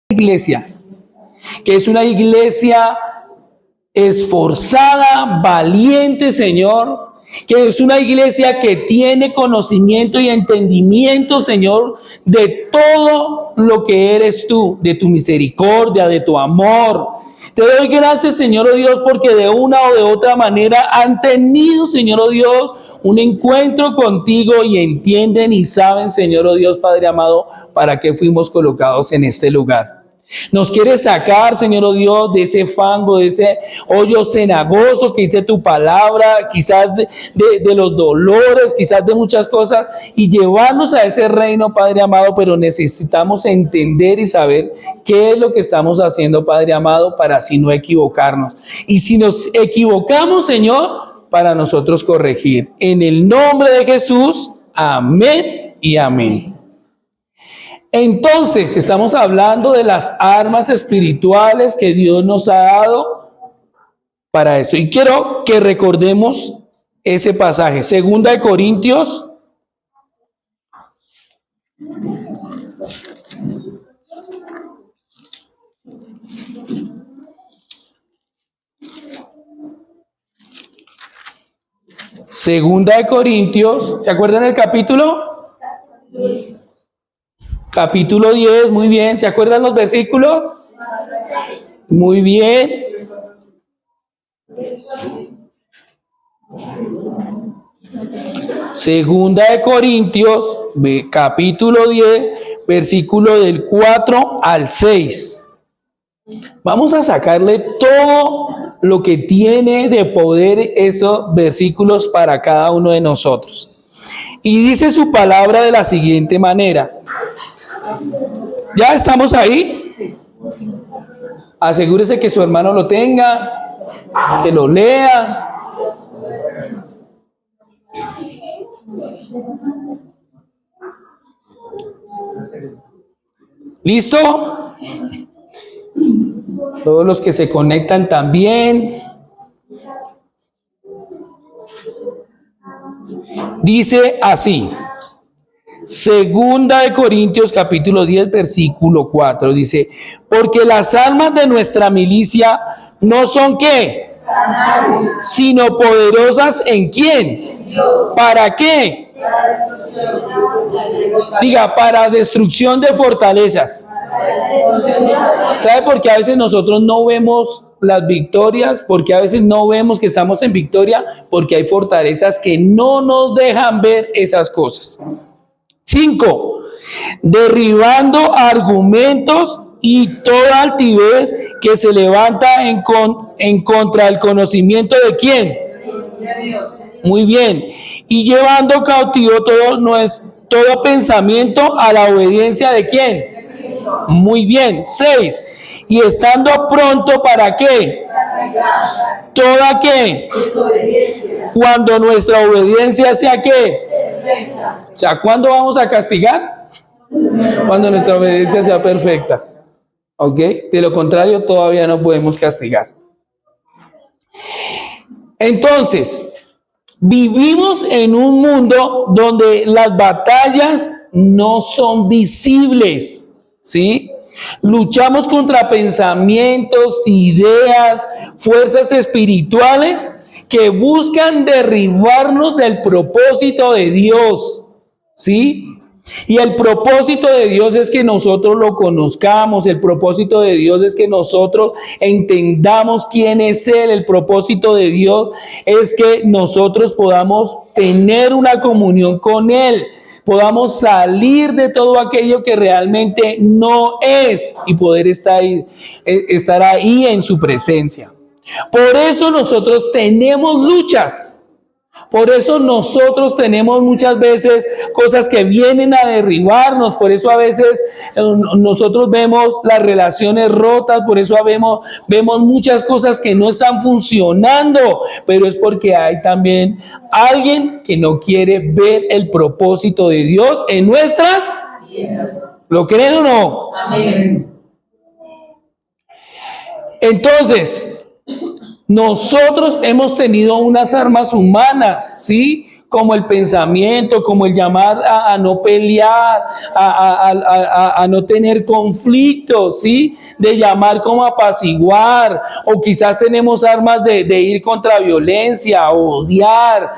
iglesia, que es una iglesia esforzada, valiente, Señor, que es una iglesia que tiene conocimiento y entendimiento, Señor, de todo lo que eres tú, de tu misericordia, de tu amor. Te doy gracias, Señor, oh Dios, porque de una o de otra manera han tenido, Señor, oh Dios, un encuentro contigo y entienden y saben, Señor, oh Dios, Padre amado, para qué fuimos colocados en este lugar. Nos quiere sacar, Señor, oh Dios, de ese fango, de ese hoyo cenagoso que dice tu palabra, quizás de los dolores, quizás de muchas cosas, y llevarnos a ese reino, Padre amado, pero necesitamos entender y saber qué es lo que estamos haciendo, Padre amado, para así no equivocarnos. Y si nos equivocamos, Señor, para nosotros corregir. En el nombre de Jesús, amén y amén. Entonces, estamos hablando de las armas espirituales que Dios nos ha dado para eso. Y quiero que recordemos ese pasaje. Segunda de Corintios. Segunda de Corintios. ¿Se acuerdan del capítulo? Capítulo 10, muy bien. ¿Se acuerdan los versículos? Muy bien. Segunda de Corintios, capítulo 10, versículo del 4 al 6. Vamos a sacarle todo lo que tiene de poder esos versículos para cada uno de nosotros. Y dice su palabra de la siguiente manera. ¿Ya estamos ahí? Asegúrese que su hermano lo tenga, que lo lea. ¿Listo? Todos los que se conectan también. Dice así. Segunda de Corintios capítulo 10 versículo 4 dice, porque las armas de nuestra milicia no son ¿qué? Sino poderosas ¿en quién? ¿Para qué? Diga, para destrucción de fortalezas. ¿Sabe por qué a veces nosotros no vemos las victorias? Porque a veces no vemos que estamos en victoria, porque hay fortalezas que no nos dejan ver esas cosas. 5. Derribando argumentos y toda altivez que se levanta en contra del conocimiento de ¿quién? Muy bien. Y llevando cautivo todo pensamiento a la obediencia de ¿quién? Muy bien. 6. Y estando pronto ¿para qué? ¿Toda qué? Cuando nuestra obediencia sea ¿qué? O sea, ¿cuándo vamos a castigar? Cuando nuestra obediencia sea perfecta. ¿Ok? De lo contrario, todavía no podemos castigar. Entonces, vivimos en un mundo donde las batallas no son visibles, ¿sí? Luchamos contra pensamientos, ideas, fuerzas espirituales que buscan derribarnos del propósito de Dios, ¿sí? Y el propósito de Dios es que nosotros lo conozcamos, el propósito de Dios es que nosotros entendamos quién es Él, el propósito de Dios es que nosotros podamos tener una comunión con Él, podamos salir de todo aquello que realmente no es y poder estar ahí en su presencia. Por eso nosotros tenemos luchas. Por eso nosotros tenemos muchas veces cosas que vienen a derribarnos, por eso a veces nosotros vemos las relaciones rotas, por eso vemos muchas cosas que no están funcionando, pero es porque hay también alguien que no quiere ver el propósito de Dios en nuestras vidas. ¿Lo creen o no? Amén. Entonces, nosotros hemos tenido unas armas humanas, ¿sí? como el pensamiento, como el llamar a no pelear, a no tener conflictos, ¿sí? De llamar como a apaciguar, o quizás tenemos armas de ir contra violencia, odiar,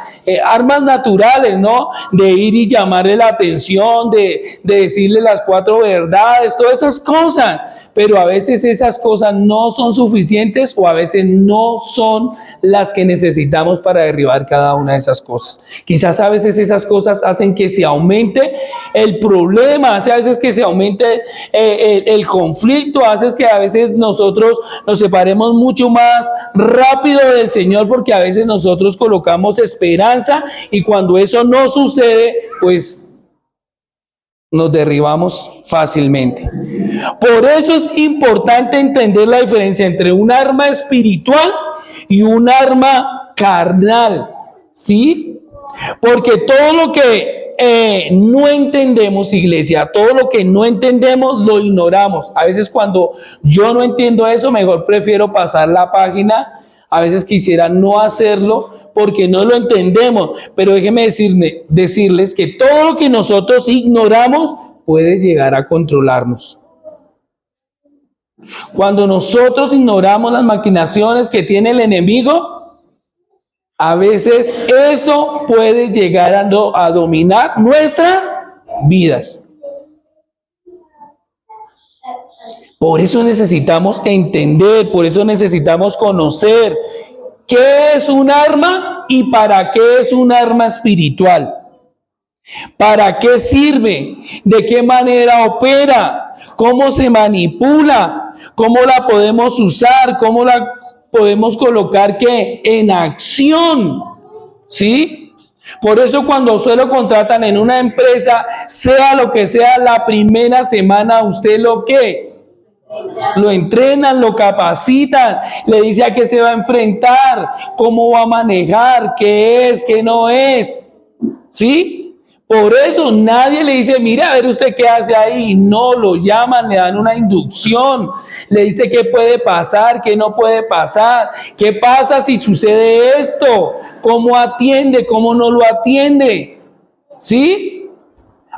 armas naturales, ¿no? De ir y llamarle la atención, de decirle las 4 verdades, todas esas cosas, pero a veces esas cosas no son suficientes o a veces no son las que necesitamos para derribar cada una de esas cosas. Quizás a veces esas cosas hacen que se aumente el problema, hace a veces que se aumente el conflicto, hace que a veces nosotros nos separemos mucho más rápido del Señor, porque a veces nosotros colocamos esperanza y cuando eso no sucede, pues nos derribamos fácilmente. Por eso es importante entender la diferencia entre un arma espiritual y un arma carnal, ¿sí? Porque todo lo que no entendemos, iglesia, todo lo que no entendemos lo ignoramos. A veces cuando yo no entiendo eso, mejor prefiero pasar la página. A veces quisiera no hacerlo porque no lo entendemos, pero déjenme decirles que todo lo que nosotros ignoramos puede llegar a controlarnos. Cuando nosotros ignoramos las maquinaciones que tiene el enemigo, a veces eso puede llegar a dominar nuestras vidas. Por eso necesitamos entender, por eso necesitamos conocer qué es un arma y para qué es un arma espiritual. ¿Para qué sirve? ¿De qué manera opera? ¿Cómo se manipula? ¿Cómo la podemos usar? ¿Cómo la podemos colocar en acción? ¿Sí? Por eso cuando usted lo contratan en una empresa, sea lo que sea, la primera semana usted lo entrenan, lo capacitan, le dice a qué se va a enfrentar, cómo va a manejar, qué es, qué no es, ¿sí? Por eso nadie le dice, mira, a ver usted qué hace ahí. No, lo llaman, le dan una inducción, le dice qué puede pasar, qué no puede pasar, qué pasa si sucede esto, cómo atiende, cómo no lo atiende, ¿sí?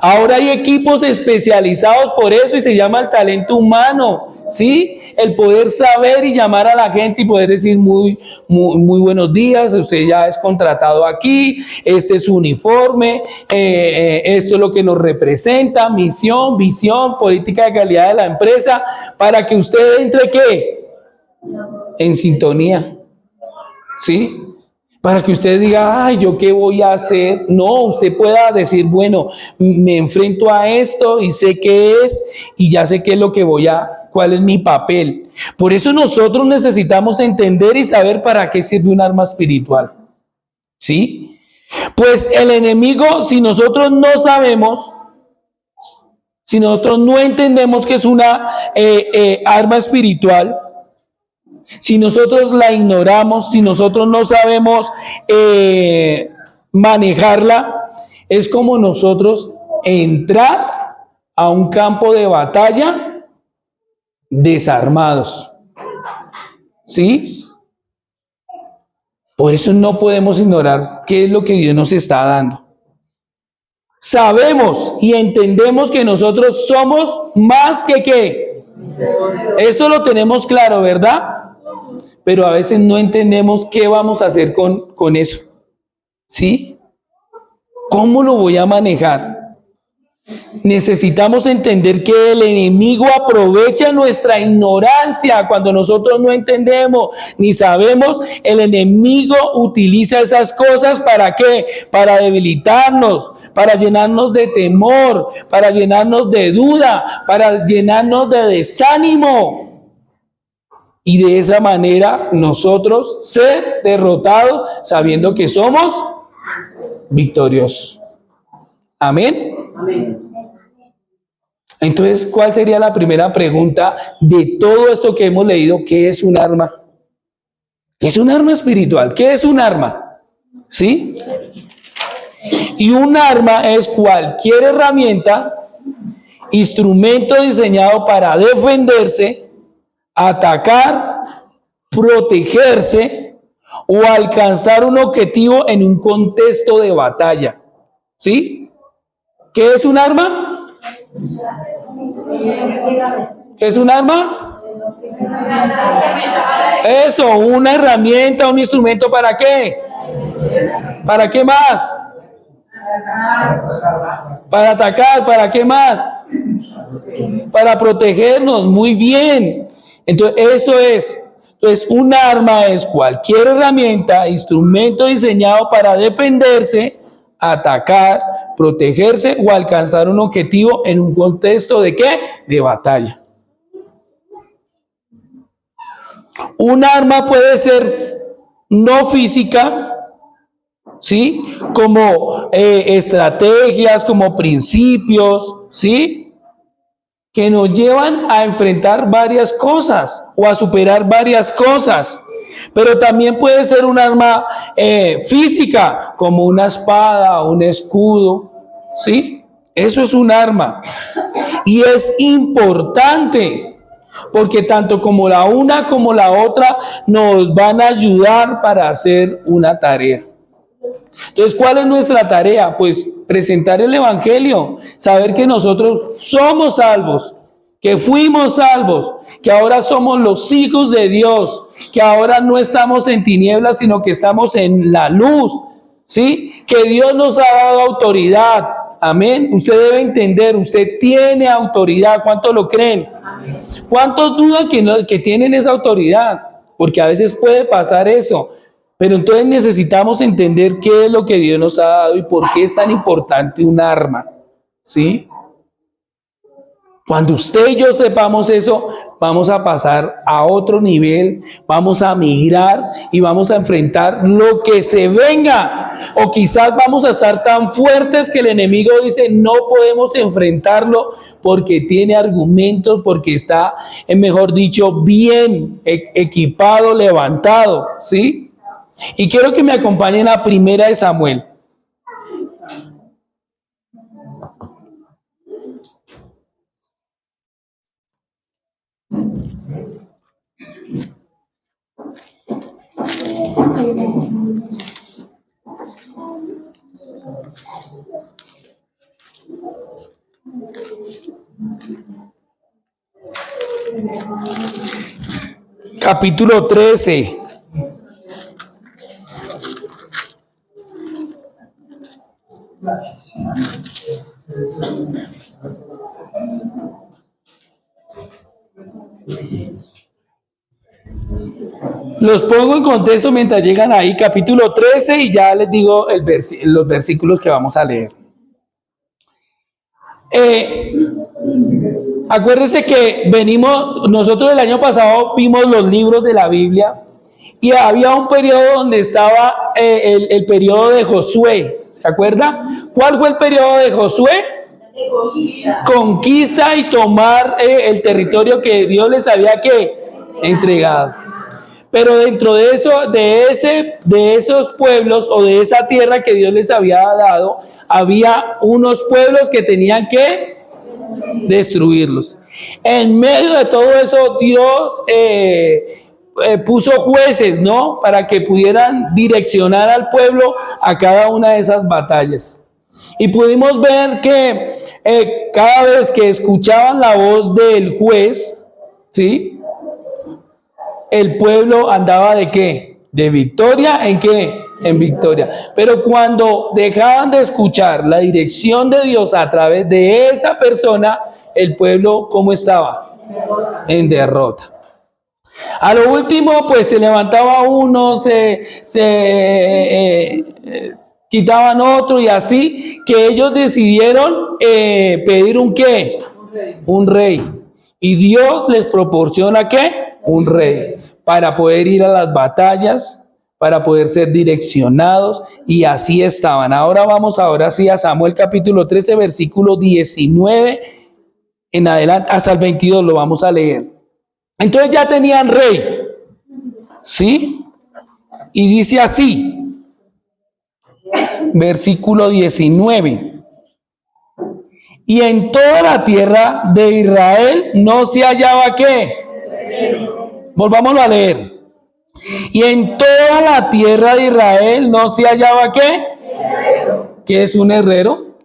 Ahora hay equipos especializados por eso y se llama el talento humano, ¿sí? El poder saber y llamar a la gente y poder decir muy buenos días, usted ya es contratado aquí, este es su uniforme, esto es lo que nos representa, misión, visión, política de calidad de la empresa, para que usted entre, ¿qué? En sintonía, ¿sí? Para que usted diga, ay, ¿yo qué voy a hacer? No, usted pueda decir, bueno, me enfrento a esto y sé qué es y ya sé qué es lo que cuál es mi papel. Por eso nosotros necesitamos entender y saber para qué sirve un arma espiritual. ¿Sí? Pues el enemigo, si nosotros no sabemos, si nosotros no entendemos que es una arma espiritual, si nosotros la ignoramos, si nosotros no sabemos manejarla, es como nosotros entrar a un campo de batalla desarmados. ¿Sí? Por eso no podemos ignorar qué es lo que Dios nos está dando. Sabemos y entendemos que nosotros somos más que qué. Eso lo tenemos claro, ¿verdad? Pero a veces no entendemos qué vamos a hacer con eso. ¿Sí? ¿Cómo lo voy a manejar? Necesitamos entender que el enemigo aprovecha nuestra ignorancia. Cuando nosotros no entendemos ni sabemos, el enemigo utiliza esas cosas ¿para qué? Para debilitarnos, para llenarnos de temor, para llenarnos de duda, para llenarnos de desánimo. Y de esa manera nosotros ser derrotados sabiendo que somos victoriosos. Amén. Amén. Entonces, ¿cuál sería la primera pregunta de todo esto que hemos leído? ¿Qué es un arma? ¿Qué es un arma espiritual? ¿Qué es un arma? ¿Sí? Y un arma es cualquier herramienta, instrumento diseñado para defenderse, atacar, protegerse o alcanzar un objetivo en un contexto de batalla. ¿Sí? ¿Qué es un arma? ¿Qué es un arma? Eso, una herramienta, un instrumento, ¿para qué? ¿Para qué más? Para atacar, ¿para qué más? Para protegernos, muy bien. Entonces, eso es. Entonces, un arma es cualquier herramienta, instrumento diseñado para defenderse, atacar, protegerse o alcanzar un objetivo en un contexto ¿de qué? De batalla. Un arma puede ser no física, ¿sí? Como estrategias, como principios, ¿sí? Que nos llevan a enfrentar varias cosas o a superar varias cosas. Pero también puede ser un arma física, como una espada, un escudo, ¿sí? Eso es un arma. Y es importante, porque tanto como la una como la otra nos van a ayudar para hacer una tarea. Entonces, ¿cuál es nuestra tarea? Pues presentar el Evangelio, saber que nosotros somos salvos, que fuimos salvos, que ahora somos los hijos de Dios, que ahora no estamos en tinieblas, sino que estamos en la luz, ¿sí? Que Dios nos ha dado autoridad, amén. Usted debe entender, usted tiene autoridad, ¿cuántos lo creen? Amén. ¿Cuántos dudan que tienen esa autoridad? Porque a veces puede pasar eso. Pero entonces necesitamos entender qué es lo que Dios nos ha dado y por qué es tan importante un arma, ¿sí? Cuando usted y yo sepamos eso, vamos a pasar a otro nivel, vamos a migrar y vamos a enfrentar lo que se venga. O quizás vamos a estar tan fuertes que el enemigo dice, no podemos enfrentarlo porque tiene argumentos, porque está, mejor dicho, bien equipado, levantado, ¿sí? Y quiero que me acompañen a Primera de Samuel. Capítulo 13. Los pongo en contexto mientras llegan ahí, capítulo 13, y ya les digo los versículos que vamos a leer. Acuérdense que nosotros el año pasado vimos los libros de la Biblia y había un periodo donde estaba el periodo de Josué, ¿se acuerda? ¿Cuál fue el periodo de Josué? Conquista y tomar el territorio que Dios les había entregado. Pero dentro de eso, de esos pueblos o de esa tierra que Dios les había dado, había unos pueblos que tenían que destruirlos. En medio de todo eso, Dios puso jueces, ¿no? Para que pudieran direccionar al pueblo a cada una de esas batallas. Y pudimos ver que cada vez que escuchaban la voz del juez, ¿sí? El pueblo andaba ¿de qué? De victoria, ¿en qué? En victoria. Pero cuando dejaban de escuchar la dirección de Dios a través de esa persona, el pueblo, ¿cómo estaba? En derrota. A lo último, pues se levantaba uno, quitaban otro y así, que ellos decidieron pedir un ¿qué? Un rey. Y Dios les proporciona ¿qué? Un rey, para poder ir a las batallas, para poder ser direccionados, y así estaban. Ahora sí a Samuel capítulo 13, versículo 19 en adelante, hasta el 22 lo vamos a leer. Entonces ya tenían rey, ¿sí? Y dice así, versículo 19. Y en toda la tierra de Israel no se hallaba ¿qué? Volvámoslo a leer. Y en toda la tierra de Israel no se hallaba ¿qué? ¿Qué es un herrero?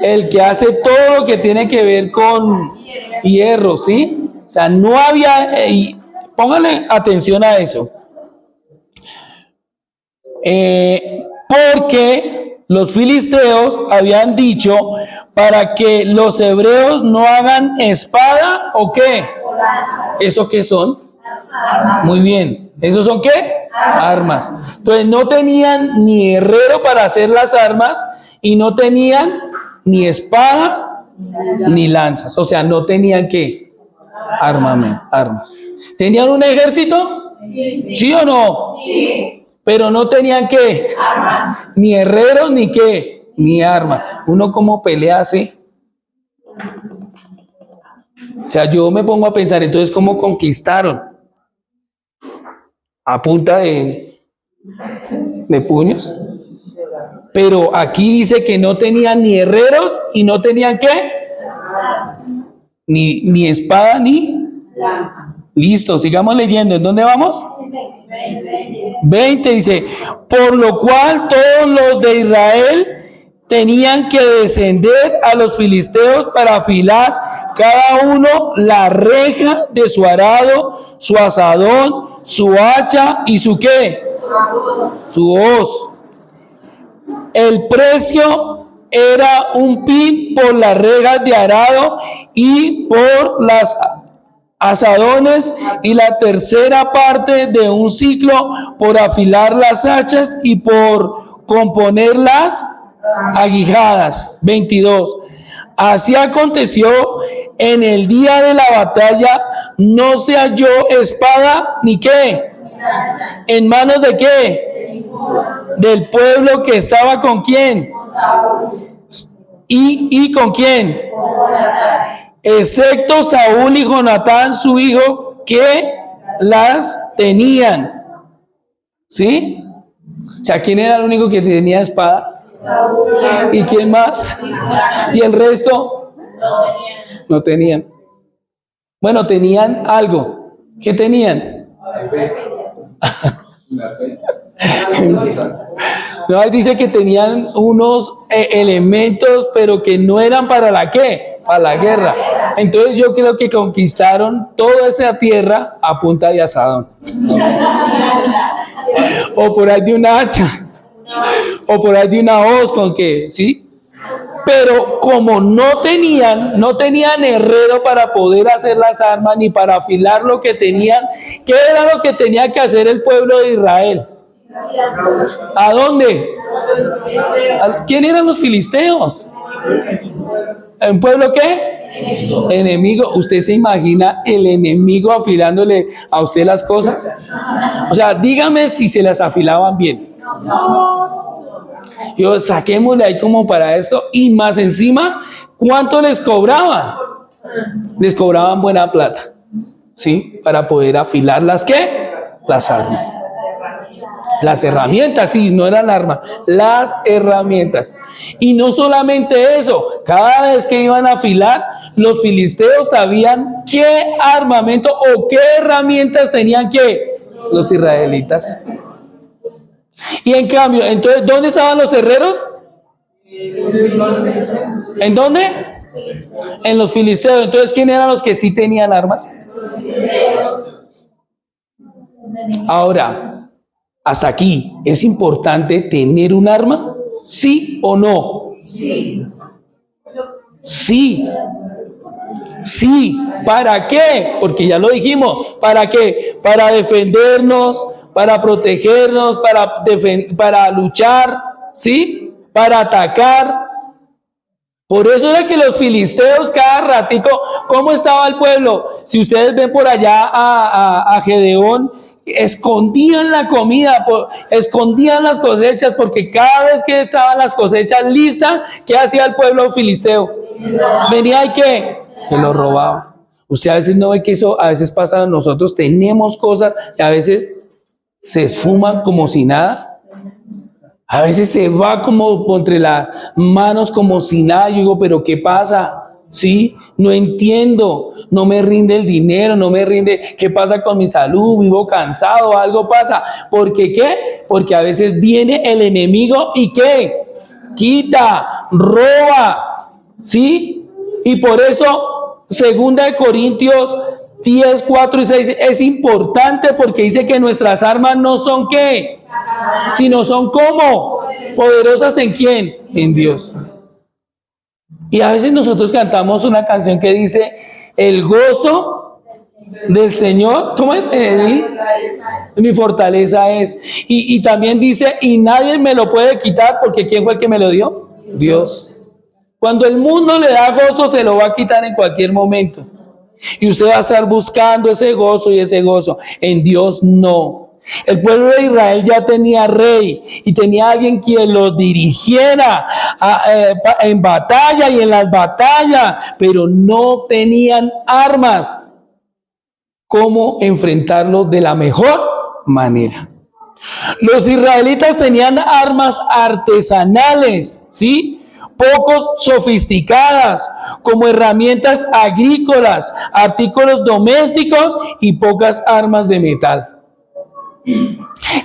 El que hace todo lo que tiene que ver con hierro, ¿sí? O sea, no había, pónganle atención a eso. Porque los filisteos habían dicho para que los hebreos no hagan espada o qué. ¿Eso qué son? Muy bien. ¿Esos son qué? Armas. Entonces no tenían ni herrero para hacer las armas y no tenían ni espada ni lanzas. O sea, no tenían qué. Armas. ¿Tenían un ejército? ¿Sí o no? Sí. Pero no tenían qué. Armas. Ni herreros ni qué. Ni armas. Uno como pelea así. O sea, yo me pongo a pensar, entonces, ¿cómo conquistaron? A punta de puños. Pero aquí dice que no tenían ni herreros y no tenían ¿qué? Ni espada ni lanza. Listo, sigamos leyendo. ¿En dónde vamos? 20 dice, por lo cual todos los de Israel tenían que descender a los filisteos para afilar cada uno la reja de su arado, su asadón, su hacha y su ¿qué? Su hoz. El precio era un pin por las rejas de arado y por las asadones y la tercera parte de un ciclo por afilar las hachas y por componer las aguijadas. 22. Así aconteció en el día de la batalla, no se halló espada ni qué. ¿En manos de qué? Del pueblo que estaba con quién. ¿Y con quién? Excepto Saúl y Jonatán, su hijo, que las tenían. ¿Sí? O sea, ¿quién era el único que tenía espada? ¿Y quién más? ¿Y el resto? No tenían. Bueno, tenían algo. ¿Qué tenían? No, dice que tenían unos elementos, pero que no eran para la ¿qué? Para la guerra. Entonces yo creo que conquistaron toda esa tierra a punta de asadón. O por ahí de una hacha. O por ahí de una hoz con que, ¿sí? Pero como no tenían herrero para poder hacer las armas ni para afilar lo que tenían, ¿qué era lo que tenía que hacer el pueblo de Israel? ¿A dónde? ¿Quién eran los filisteos? ¿Un pueblo qué? Enemigo. ¿Usted se imagina el enemigo afilándole a usted las cosas? O sea, dígame si se las afilaban bien. Yo saquémosle ahí como para esto y más encima, ¿cuánto les cobraban? Les cobraban buena plata, ¿sí? Para poder afilar las ¿qué? Las armas. Las herramientas, sí, no eran armas, las herramientas. Y no solamente eso, cada vez que iban a afilar, los filisteos sabían qué armamento o qué herramientas tenían que los israelitas. Y en cambio, entonces, ¿dónde estaban los herreros? ¿En dónde? En los filisteos. Entonces, ¿quién eran los que sí tenían armas? Ahora, hasta aquí, ¿es importante tener un arma? ¿Sí o no? Sí. Sí. Sí. ¿Para qué? Porque ya lo dijimos. ¿Para qué? Para defendernos, para protegernos, para luchar, ¿sí? Para atacar. Por eso era que los filisteos cada ratico, ¿cómo estaba el pueblo? Si ustedes ven por allá a Gedeón, escondían la comida, escondían las cosechas, porque cada vez que estaban las cosechas listas, ¿qué hacía el pueblo filisteo? Venía y ¿qué? Se lo robaba. Usted a veces no ve que eso a veces pasa. Nosotros tenemos cosas y a veces se esfuman como si nada. A veces se va como entre las manos como si nada. Yo digo, ¿pero qué pasa? ¿sí? No entiendo, no me rinde el dinero, no me rinde, ¿qué pasa con mi salud? Vivo cansado, algo pasa. ¿Por qué qué? Porque a veces viene el enemigo y ¿qué? Quita, roba, ¿sí? Y por eso, 2 Corintios 10, 4 y 6 es importante porque dice que nuestras armas no son ¿qué? Sino son ¿cómo? Poderosas ¿en quién? En Dios. Y a veces nosotros cantamos una canción que dice, el gozo del Señor, ¿cómo es? Mi fortaleza es. Y también dice, y nadie me lo puede quitar porque ¿quién fue el que me lo dio? Dios. Cuando el mundo le da gozo, se lo va a quitar en cualquier momento. Y usted va a estar buscando ese gozo y ese gozo. En Dios no. El pueblo de Israel ya tenía rey y tenía alguien quien los dirigiera en batalla y en las batallas, pero no tenían armas. ¿Cómo enfrentarlos de la mejor manera? Los israelitas tenían armas artesanales, ¿sí? Poco sofisticadas, como herramientas agrícolas, artículos domésticos y pocas armas de metal.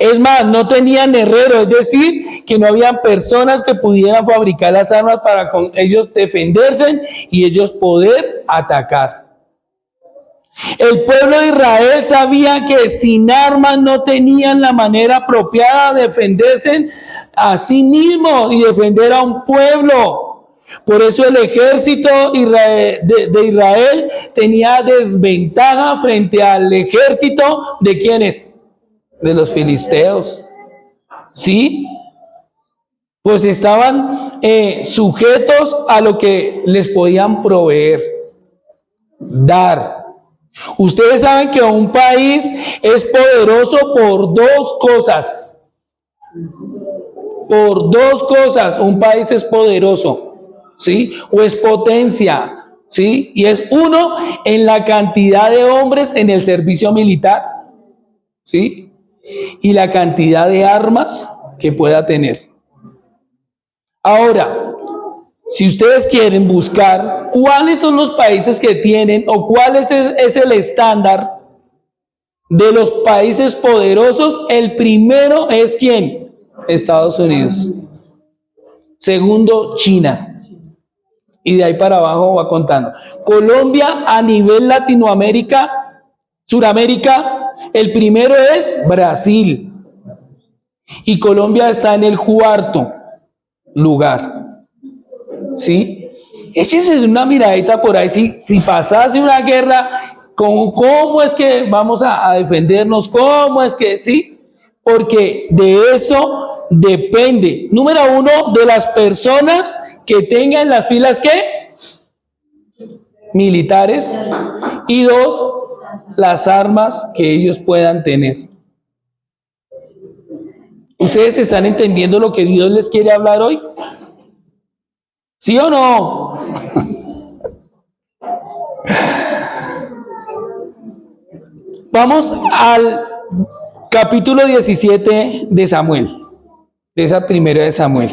Es más, no tenían herreros, es decir, que no habían personas que pudieran fabricar las armas para con ellos defenderse y ellos poder atacar. El pueblo de Israel sabía que sin armas no tenían la manera apropiada de defenderse a sí mismos y defender a un pueblo. Por eso el ejército de Israel tenía desventaja frente al ejército de ¿quiénes? De los filisteos. ¿Sí? Pues estaban sujetos a lo que les podían proveer, dar. Ustedes saben que un país es poderoso por dos cosas. Por dos cosas un país es poderoso, ¿sí? O es potencia, ¿sí? Y es uno, en la cantidad de hombres en el servicio militar, ¿sí? Y la cantidad de armas que pueda tener. Ahora, si ustedes quieren buscar cuáles son los países que tienen o cuál es el estándar de los países poderosos, el primero es ¿quién? Estados Unidos. Segundo, China. Y de ahí para abajo va contando. Colombia a nivel Latinoamérica, Suramérica, el primero es Brasil. Y Colombia está en el cuarto lugar. ¿Sí? Échense una miradita por ahí. Si pasase una guerra, ¿cómo es que vamos a defendernos? ¿Cómo es que sí? Porque de eso depende, número uno, de las personas que tengan las filas ¿qué? Militares. Y dos, las armas que ellos puedan tener. ¿Ustedes están entendiendo lo que Dios les quiere hablar hoy? ¿Sí o no? Vamos al capítulo 17 de Samuel, de esa primera de Samuel.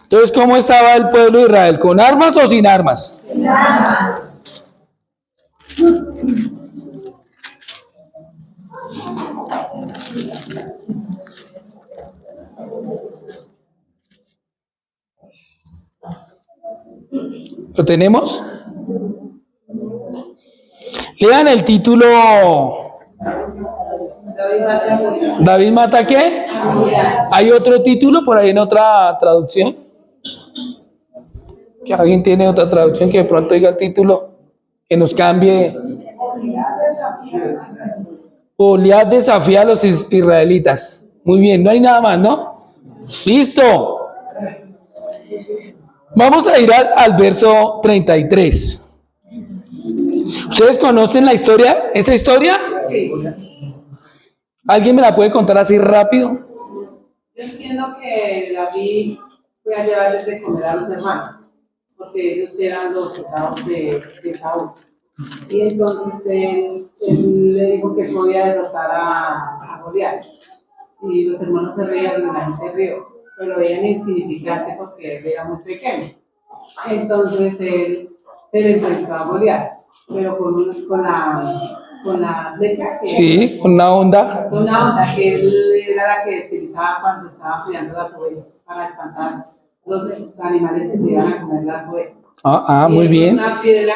Entonces, ¿cómo estaba el pueblo de Israel? ¿Con armas o sin armas? Sin armas. ¿Lo tenemos? Lean el título. ¿David mata qué? ¿Hay otro título por ahí en otra traducción? ¿Que alguien tiene otra traducción que de pronto diga el título que nos cambie? Goliat desafía a los israelitas. Muy bien, no hay nada más, ¿no? Listo. Vamos a ir al verso 33. ¿Ustedes conocen la historia? ¿Esa historia? Sí. ¿Alguien me la puede contar así rápido? Yo entiendo que David fue a llevarles de comer a los hermanos, porque ellos eran los soldados de Saúl. Y entonces él le dijo que podía derrotar a Goliat. Y los hermanos se reían y la gente se rió, pero lo veían insignificante porque él era muy pequeño. Entonces él se le enfrentó a Goliat, pero con la flecha que Sí, una onda. una onda que él era la que utilizaba cuando estaba cuidando las ovejas para espantar los animales que se iban a comer las ovejas. Muy bien. Una piedra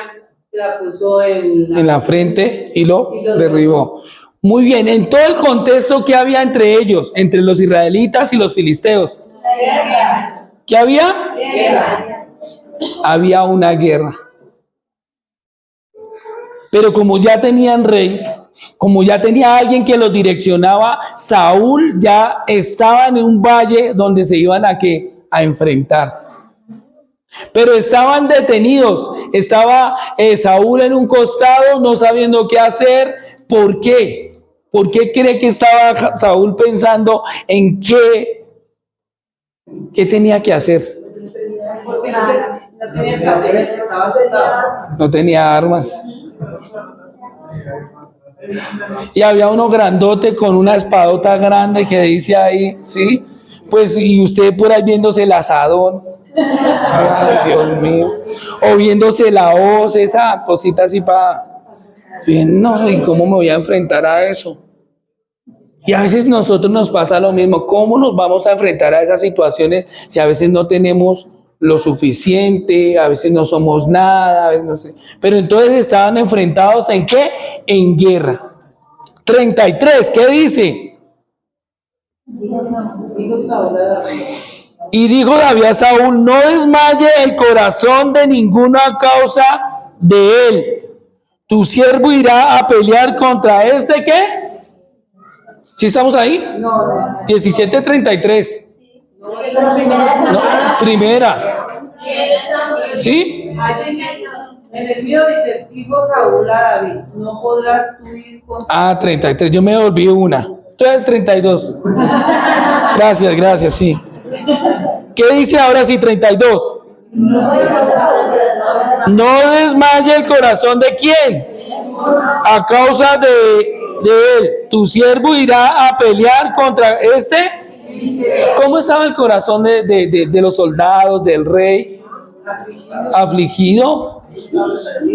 se la puso En la frente y lo derribó. Muy bien, en todo el contexto que había entre ellos, entre los israelitas y los filisteos. ¿Qué había? Guerra. Había una guerra. Pero como ya tenían rey, como ya tenía alguien que los direccionaba, Saúl ya estaba en un valle donde se iban a enfrentar. Pero estaban detenidos, estaba Saúl en un costado no sabiendo qué hacer. ¿Por qué? ¿Por qué cree que estaba Saúl pensando en qué tenía que hacer? Porque no tenía estrategia, estaba asustado. No tenía armas. Y había uno grandote con una espadota grande que dice ahí, ¿sí? Pues, y usted por ahí viéndose el asadón. Ay, Dios mío. O viéndose la hoz, esa cosita así para... No, ¿y cómo me voy a enfrentar a eso? Y a veces nosotros nos pasa lo mismo. ¿Cómo nos vamos a enfrentar a esas situaciones si a veces no tenemos lo suficiente, a veces no somos nada, a veces no sé? Pero entonces estaban enfrentados ¿en qué? En guerra. 33, ¿qué dice? Y dijo David a Saúl, no desmaye el corazón de ninguna causa de él. Tu siervo irá a pelear contra este, ¿qué? ¿Sí estamos ahí? No. 17:33. No, primera. ¿Sí? En el mío dice, dijo Saúl a David, no podrás tú ir contra... 33, yo me volví una. Entonces el 32. Gracias, sí. ¿Qué dice ahora sí 32? No desmaye el corazón de quién. A causa de él. Tu siervo irá a pelear contra este. ¿Cómo estaba el corazón de los soldados, del rey? Afligido,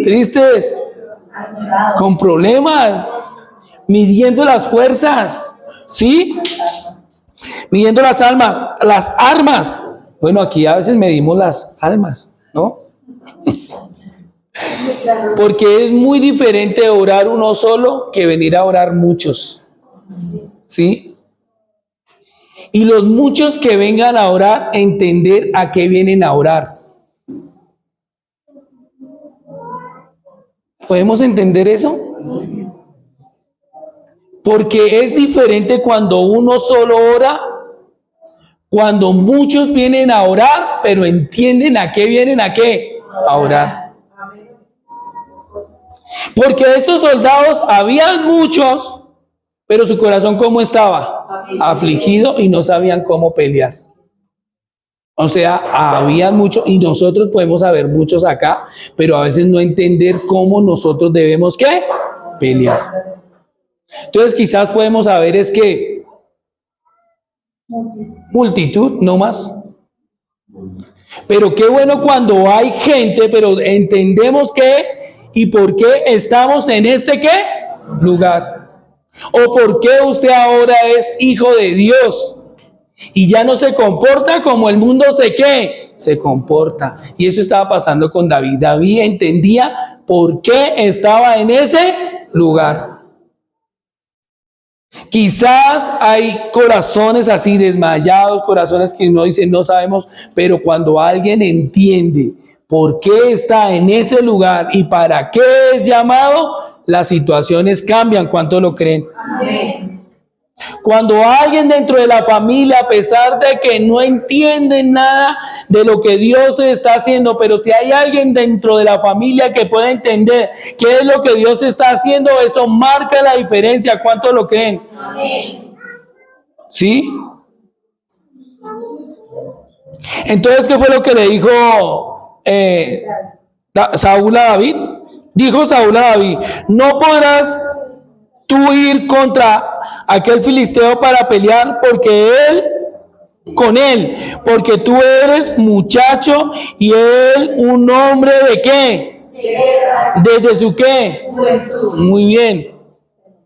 tristes, con problemas, midiendo las fuerzas, ¿sí? Midiendo las armas. Bueno, aquí a veces medimos las almas, ¿no? Porque es muy diferente orar uno solo que venir a orar muchos, ¿sí? Y los muchos que vengan a orar, entender a qué vienen a orar. ¿Podemos entender eso? Porque es diferente cuando uno solo ora, cuando muchos vienen a orar, pero entienden a qué vienen a orar. Porque estos soldados habían muchos, pero su corazón ¿cómo estaba? Afligido y no sabían cómo pelear. O sea, habían muchos y nosotros podemos haber muchos acá, pero a veces no entender cómo nosotros debemos ¿qué? Pelear. Entonces quizás podemos saber es que multitud, no más. Pero qué bueno cuando hay gente, pero entendemos qué y por qué estamos en este qué lugar. O por qué usted ahora es hijo de Dios y ya no se comporta como el mundo se comporta. Y eso estaba pasando con David. David entendía por qué estaba en ese lugar. Quizás hay corazones así desmayados, corazones que uno dice no sabemos, pero cuando alguien entiende por qué está en ese lugar y para qué es llamado, las situaciones cambian. ¿Cuánto lo creen? Amén. Cuando alguien dentro de la familia, a pesar de que no entiende nada de lo que Dios está haciendo, pero si hay alguien dentro de la familia que puede entender qué es lo que Dios está haciendo, eso marca la diferencia. ¿Cuánto lo creen? Amén. ¿Sí? Entonces, ¿qué fue lo que le dijo Saúl a David? Dijo Saúl a David: no podrás tú ir contra aquel filisteo para pelear con él, porque tú eres muchacho y él un hombre de ¿qué? Desde su ¿qué? Muy bien.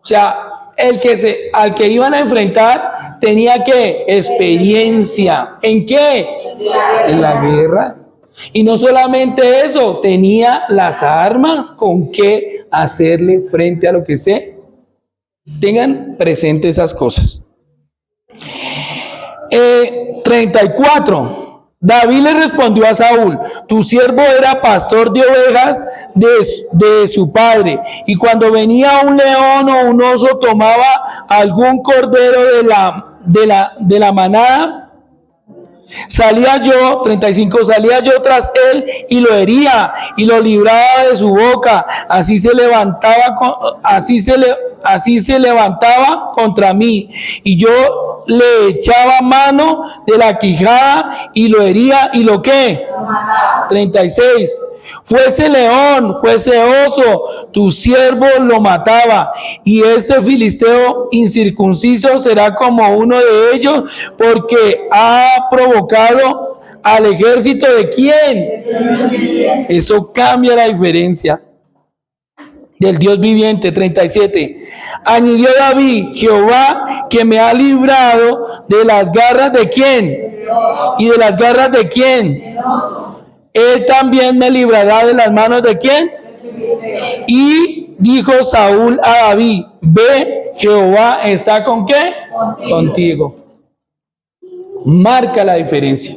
O sea, al que iban a enfrentar tenía ¿qué? Experiencia. ¿En qué? En la guerra. Y no solamente eso, tenía las armas con que hacerle frente a lo que sea. Tengan presente esas cosas. 34. David le respondió a Saúl: tu siervo era pastor de ovejas de su padre, y cuando venía un león o un oso tomaba algún cordero de la manada, salía yo, 35, salía yo tras él y lo hería y lo libraba de su boca. Así se levantaba contra mí, y yo le echaba mano de la quijada y lo hería y lo ¿qué? 36. Fuese león, fuese oso, tu siervo lo mataba, y este filisteo incircunciso será como uno de ellos, porque ha provocado al ejército de ¿quién? Eso cambia la diferencia. Del Dios viviente. 37. Añadió David: Jehová, que me ha librado de las garras de ¿quién? ¿Y de las garras de quién? Él también me librará de las manos de ¿quién? Y dijo Saúl a David: ve, Jehová está ¿con qué? Contigo. Marca la diferencia.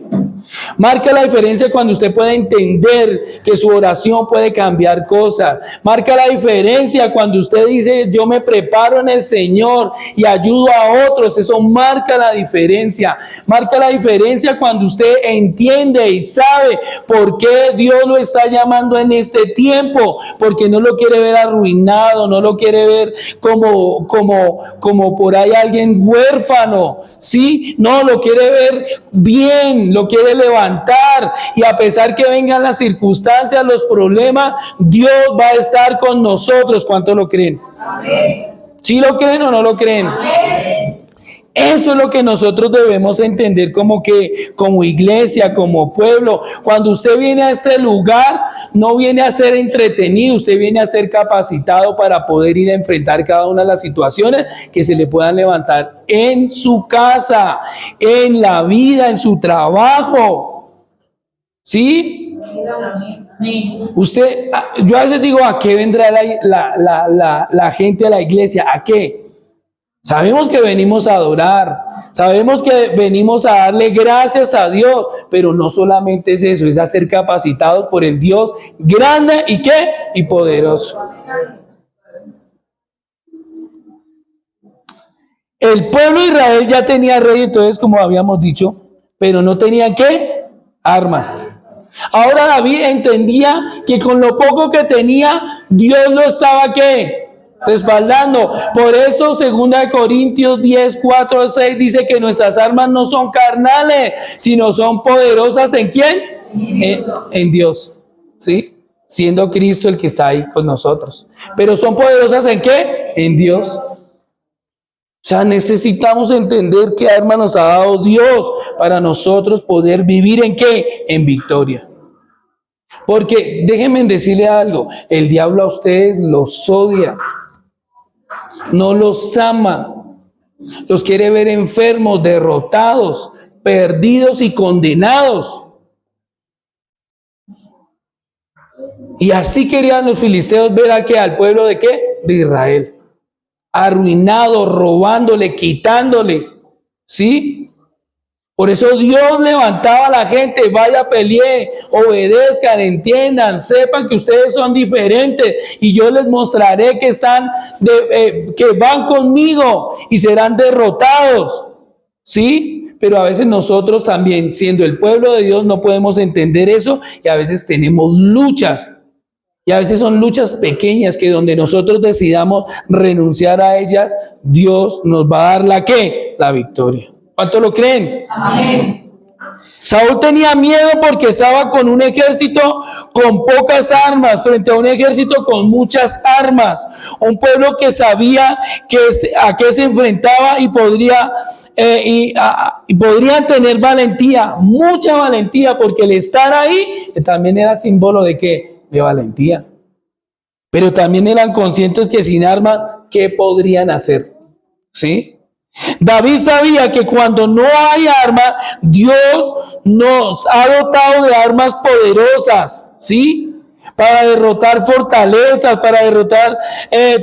Marca la diferencia cuando usted puede entender que su oración puede cambiar cosas. Marca la diferencia cuando usted dice: yo me preparo en el Señor y ayudo a otros. Eso marca la diferencia. Marca la diferencia cuando usted entiende y sabe por qué Dios lo está llamando en este tiempo. Porque no lo quiere ver arruinado, no lo quiere ver como por ahí alguien huérfano. ¿Sí? No, lo quiere ver bien, lo quiere levantar, y a pesar que vengan las circunstancias, los problemas, Dios va a estar con nosotros. ¿Cuánto lo creen? Amén. ¿Sí lo creen o no lo creen? Amén. Eso es lo que nosotros debemos entender como iglesia, como pueblo. Cuando usted viene a este lugar, no viene a ser entretenido, usted viene a ser capacitado para poder ir a enfrentar cada una de las situaciones que se le puedan levantar en su casa, en la vida, en su trabajo. ¿Sí? Usted, yo a veces digo: ¿a qué vendrá la gente a la iglesia? ¿A qué? Sabemos que venimos a adorar, sabemos que venimos a darle gracias a Dios, pero no solamente es eso, es a ser capacitados por el Dios grande y ¿qué? Y poderoso. El pueblo de Israel ya tenía rey, entonces, como habíamos dicho, pero no tenía ¿qué? Armas. Ahora David entendía que con lo poco que tenía, Dios lo estaba ¿qué? Respaldando. Por eso 2 Corintios 10, 4, 6 dice que nuestras armas no son carnales, sino son poderosas ¿en quién? En Dios. ¿Sí? Siendo Cristo el que está ahí con nosotros. Pero son poderosas ¿en qué? En Dios. O sea, necesitamos entender qué arma nos ha dado Dios para nosotros poder vivir ¿en qué? En victoria. Porque déjenme decirle algo: el diablo a ustedes los odia, no los ama, los quiere ver enfermos, derrotados, perdidos y condenados. Y así querían los filisteos ver al pueblo de ¿qué? De Israel. Arruinado, robándole, quitándole. ¿Sí? Por eso Dios levantaba a la gente: vaya, pelee, obedezcan, entiendan, sepan que ustedes son diferentes y yo les mostraré que que van conmigo y serán derrotados. ¿Sí? Pero a veces nosotros también, siendo el pueblo de Dios, no podemos entender eso, y a veces tenemos luchas. Y a veces son luchas pequeñas que donde nosotros decidamos renunciar a ellas, Dios nos va a dar ¿la qué? La victoria. ¿Cuánto lo creen? Amén. Saúl tenía miedo porque estaba con un ejército con pocas armas frente a un ejército con muchas armas. Un pueblo que sabía a qué se enfrentaba y podrían tener valentía, mucha valentía, porque el estar ahí también era símbolo de ¿qué? De valentía. Pero también eran conscientes que sin armas, ¿qué podrían hacer? ¿Sí? David sabía que cuando no hay arma, Dios nos ha dotado de armas poderosas, ¿sí? Para derrotar fortalezas, para derrotar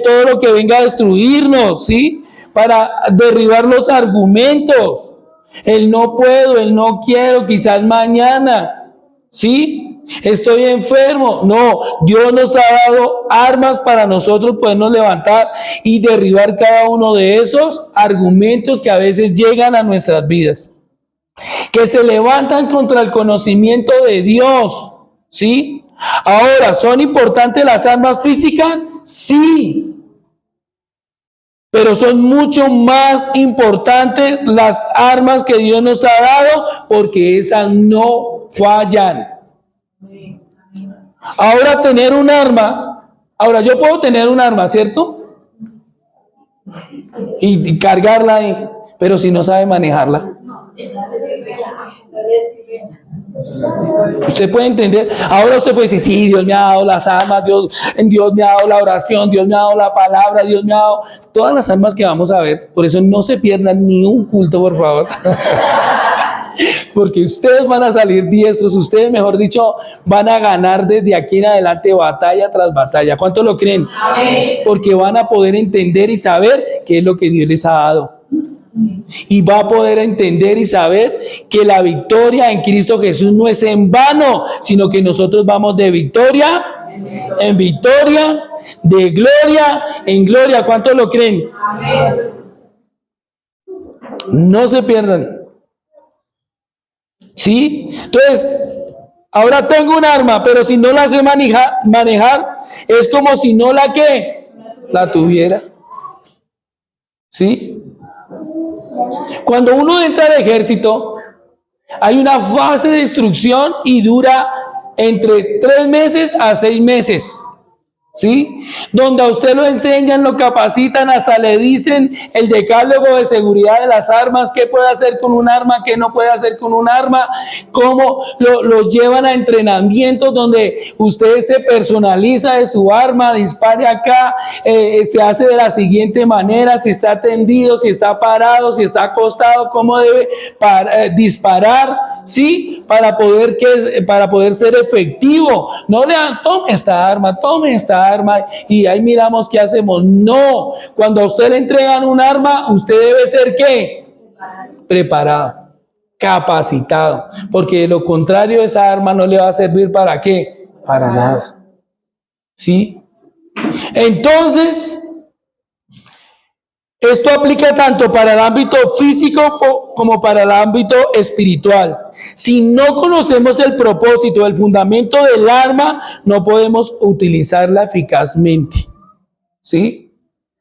todo lo que venga a destruirnos, ¿sí? Para derribar los argumentos. El no puedo, el no quiero, quizás mañana, ¿sí? Estoy enfermo. No, Dios nos ha dado armas para nosotros podernos levantar y derribar cada uno de esos argumentos que a veces llegan a nuestras vidas, que se levantan contra el conocimiento de Dios, ¿sí? Ahora, ¿son importantes las armas físicas? Sí. Pero son mucho más importantes las armas que Dios nos ha dado, porque esas no fallan. Ahora tener un arma, yo puedo tener un arma, ¿cierto? Y cargarla ahí, pero si no sabe manejarla. Usted puede entender, ahora usted puede decir, sí, Dios me ha dado las armas, Dios me ha dado la oración, Dios me ha dado la palabra, Dios me ha dado todas las armas que vamos a ver. Por eso no se pierdan ni un culto, por favor. Porque ustedes van a salir diestros, ustedes, mejor dicho, van a ganar desde aquí en adelante batalla tras batalla. ¿Cuántos lo creen? Amén. Porque van a poder entender y saber qué es lo que Dios les ha dado. Y va a poder entender y saber que la victoria en Cristo Jesús no es en vano, sino que nosotros vamos de victoria en victoria, de gloria en gloria. ¿Cuántos lo creen? Amén. No se pierdan. ¿Sí? Entonces, ahora tengo un arma, pero si no la sé manejar, es como si no la tuviera. ¿Sí? Cuando uno entra al ejército, hay una fase de instrucción y dura entre 3 meses a 6 meses. ¿Sí? Donde a usted lo enseñan, lo capacitan, hasta le dicen el decálogo de seguridad de las armas, qué puede hacer con un arma, qué no puede hacer con un arma, cómo lo llevan a entrenamientos donde usted se personaliza de su arma, dispare acá, se hace de la siguiente manera, si está tendido, si está parado, si está acostado, cómo debe disparar, ¿sí? Para poder ser efectivo. No le dan, tome esta arma y ahí miramos qué hacemos. No, cuando a usted le entregan un arma, usted debe ser ¿qué? Preparado, capacitado, porque de lo contrario esa arma no le va a servir ¿para qué? Para nada. ¿Sí? Entonces, esto aplica tanto para el ámbito físico como para el ámbito espiritual. Si no conocemos el propósito, el fundamento del arma, no podemos utilizarla eficazmente. ¿Sí?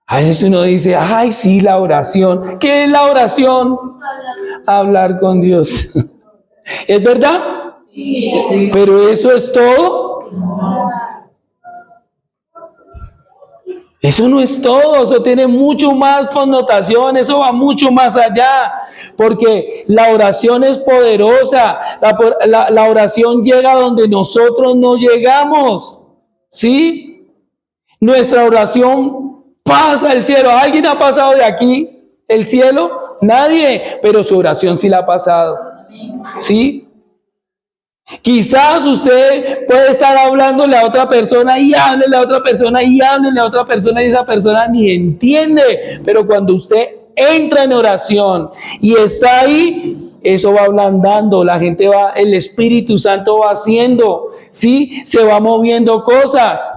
A veces uno dice, ay, sí, la oración. ¿Qué es la oración? Hablar con Dios. ¿Es verdad? Sí. ¿Pero eso es todo? Eso no es todo, eso tiene mucho más connotación, eso va mucho más allá, porque la oración es poderosa, la oración llega donde nosotros no llegamos, ¿sí? Nuestra oración pasa el cielo. ¿Alguien ha pasado de aquí el cielo? Nadie, pero su oración sí la ha pasado, ¿sí? Quizás usted puede estar hablándole a otra persona y háblele a otra persona y háblele a otra persona y esa persona ni entiende, pero cuando usted entra en oración y está ahí, eso va ablandando, la gente el Espíritu Santo va haciendo, ¿sí? Se va moviendo cosas,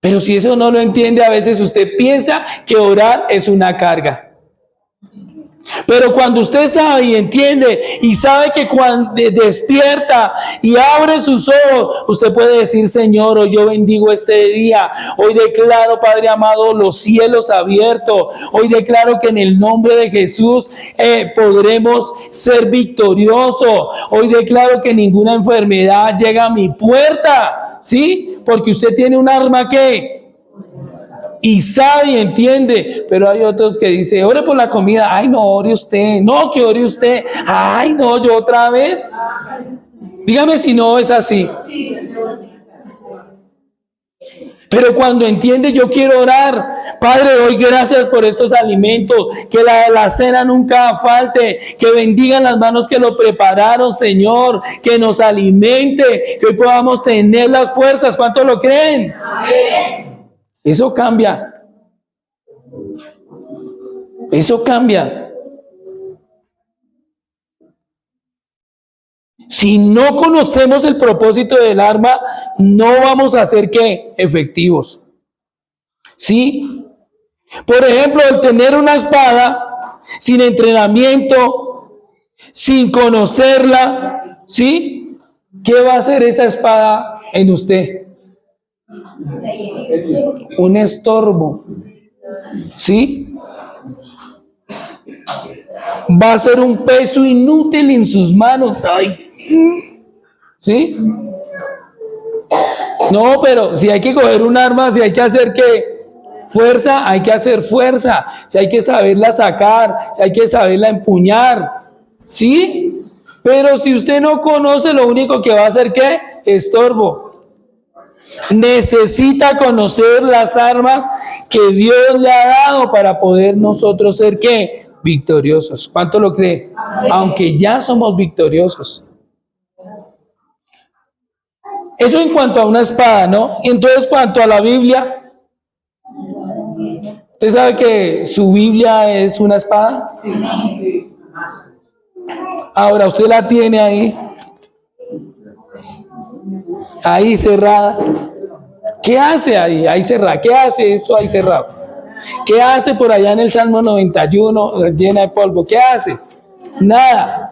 pero si eso no lo entiende, a veces usted piensa que orar es una carga. Pero cuando usted sabe y entiende y sabe que cuando despierta y abre sus ojos, usted puede decir: Señor, hoy yo bendigo este día. Hoy declaro, Padre amado, los cielos abiertos. Hoy declaro que en el nombre de Jesús podremos ser victoriosos. Hoy declaro que ninguna enfermedad llega a mi puerta. ¿Sí? Porque usted tiene un arma que... y sabe y entiende. Pero hay otros que dicen: ore por la comida. Ay, no, ore usted. No, que ore usted. Ay, no, yo otra vez. Dígame si no es así. Pero cuando entiende: yo quiero orar, Padre, doy gracias por estos alimentos, que la cena nunca falte, que bendigan las manos que lo prepararon, Señor, que nos alimente, que hoy podamos tener las fuerzas. ¿Cuántos lo creen? Amén. Eso cambia. Eso cambia. Si no conocemos el propósito del arma, no vamos a ser ¿qué? Efectivos. ¿Sí? Por ejemplo, el tener una espada sin entrenamiento, sin conocerla, ¿sí? ¿Qué va a hacer esa espada en usted? Un estorbo. ¿Sí? Va a ser un peso inútil en sus manos. Ay. ¿Sí? No, pero si hay que coger un arma, si hay que hacer ¿qué? Fuerza, hay que hacer fuerza. Si hay que saberla sacar, si hay que saberla empuñar. ¿Sí? Pero si usted no conoce, lo único que va a hacer ¿qué? Estorbo. Necesita conocer las armas que Dios le ha dado para poder nosotros ser ¿qué? Victoriosos. ¿Cuánto lo cree? Aunque ya somos victoriosos. Eso en cuanto a una espada, ¿no? Y entonces, cuanto a la Biblia, ¿usted sabe que su Biblia es una espada? Ahora, usted la tiene ahí cerrada. ¿Qué hace ahí? Ahí cerrada. ¿Qué hace eso ahí cerrado? ¿Qué hace por allá en el Salmo 91 llena de polvo? ¿Qué hace? Nada.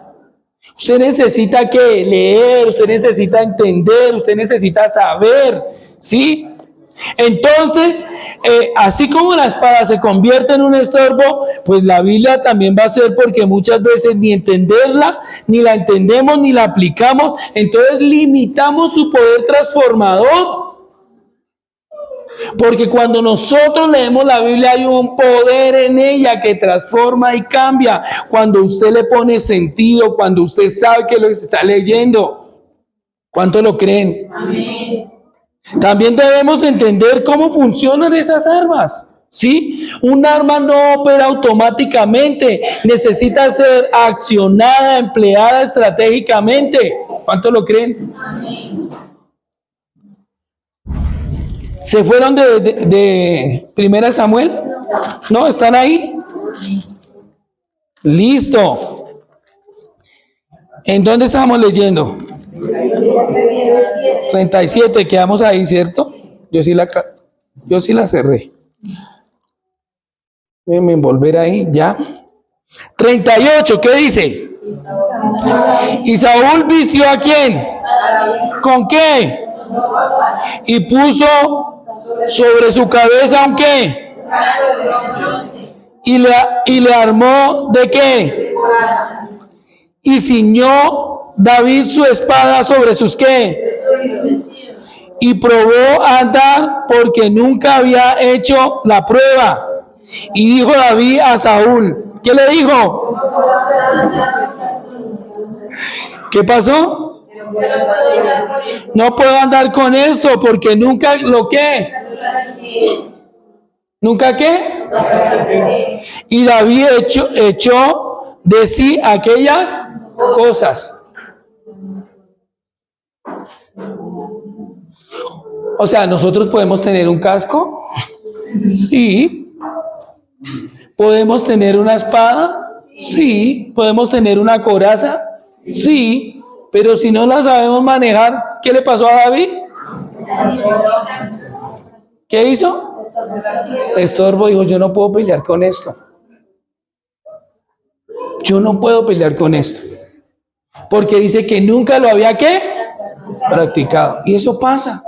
Usted necesita que leer, usted necesita entender, usted necesita saber, ¿sí? Entonces, así como la espada se convierte en un estorbo, pues la Biblia también va a ser, porque muchas veces ni entenderla, ni la entendemos, ni la aplicamos, entonces limitamos su poder transformador. Porque cuando nosotros leemos la Biblia hay un poder en ella que transforma y cambia. Cuando usted le pone sentido, cuando usted sabe que lo que se está leyendo. ¿Cuánto lo creen? Amén. También debemos entender cómo funcionan esas armas. ¿Sí? Un arma no opera automáticamente. Necesita ser accionada, empleada estratégicamente. ¿Cuánto lo creen? Amén. ¿Se fueron de Primera Samuel? ¿No? ¿Están ahí? Listo. ¿En dónde estábamos leyendo? 37, quedamos ahí, ¿cierto? Yo sí la cerré. Déjenme volver ahí, ya. 38, ¿qué dice? ¿Y Saúl vistió a quién? ¿Con qué? Y puso sobre su cabeza un qué. Y le armó ¿de qué? Y ciñó David su espada sobre sus qué. Y probó a andar porque nunca había hecho la prueba. Y dijo David a Saúl, ¿qué le dijo? ¿Qué pasó? No puedo andar con esto porque nunca lo que. ¿Nunca qué? Y David echó de sí aquellas cosas. O sea, ¿nosotros podemos tener un casco? Sí. ¿Podemos tener una espada? Sí. ¿Podemos tener una coraza? Sí. Pero si no la sabemos manejar, ¿qué le pasó a David? ¿Qué hizo? Estorbo, dijo, yo no puedo pelear con esto. yo no puedo pelear con esto, porque dice que nunca lo había ¿qué? Practicado. Y eso pasa.